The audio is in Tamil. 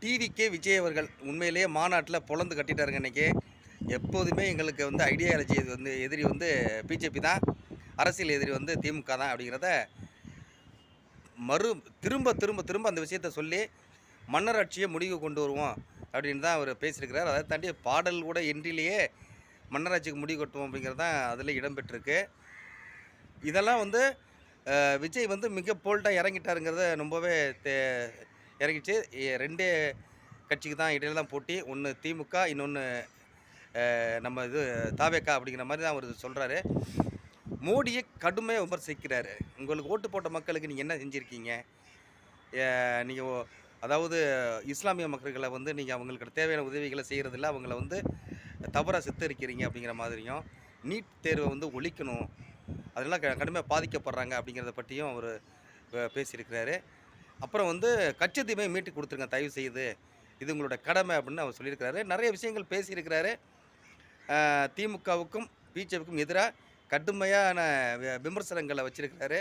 டிவிக்கே விஜய் அவர்கள் உண்மையிலேயே மாநாட்டில் பொளந்து கட்டிட்டாருங்க இன்றைக்கி. எப்போதுமே எங்களுக்கு வந்து ஐடியாலஜி இது வந்து எதிரி வந்து பிஜேபி தான், அரசியல் எதிரி வந்து திமுக தான் அப்படிங்கிறத மறு திரும்ப திரும்ப திரும்ப அந்த விஷயத்த சொல்லி மன்னராட்சியை முடிவு கொண்டு வருவோம் அப்படின்னு தான் அவர் பேசியிருக்கிறார். அதை தாண்டி பாடல் கூட என்ட்ரிலேயே மன்னராட்சிக்கு முடிவு கட்டுவோம் அப்படிங்கிறது தான் அதில் இடம்பெற்றிருக்கு. இதெல்லாம் வந்து விஜய் வந்து மிக போல்டாக இறங்கிட்டாருங்கிறத ரொம்பவே இறங்கிச்சு. 2 கட்சிக்கு தான் இடையில தான் போட்டி. ஒன்று திமுக, இன்னொன்று நம்ம இது தாவேகா அப்படிங்கிற மாதிரி தான் அவர் சொல்கிறாரு. மோடியை கடுமையாக விமர்சிக்கிறாரு. உங்களுக்கு ஓட்டு போட்ட மக்களுக்கு நீங்கள் என்ன செஞ்சுருக்கீங்க? நீங்கள் அதாவது இஸ்லாமிய மக்கள்களை வந்து நீங்கள் அவங்களுக்கு தேவையான உதவிகளை செய்கிறதில்ல, அவங்கள வந்து தவறாக சித்தரிக்கிறீங்க அப்படிங்கிற மாதிரியும், நீட் தேர்வை வந்து ஒழிக்கணும், அதெல்லாம் கடுமையாக பாதிக்கப்படுறாங்க அப்படிங்கிறத பற்றியும் அவர் பேசியிருக்கிறாரு. அப்புறம் வந்து கச்சத்தீவை மீட்டு கொடுத்துருங்க தயவு செய்து, இது உங்களோட கடமை அப்படின்னு அவர் சொல்லியிருக்கிறாரு. நிறைய விஷயங்கள் பேசியிருக்கிறாரு. திமுகவுக்கும் பிஜேபிக்கும் எதிராக கடுமையான விமர்சனங்களை வச்சிருக்கிறாரு.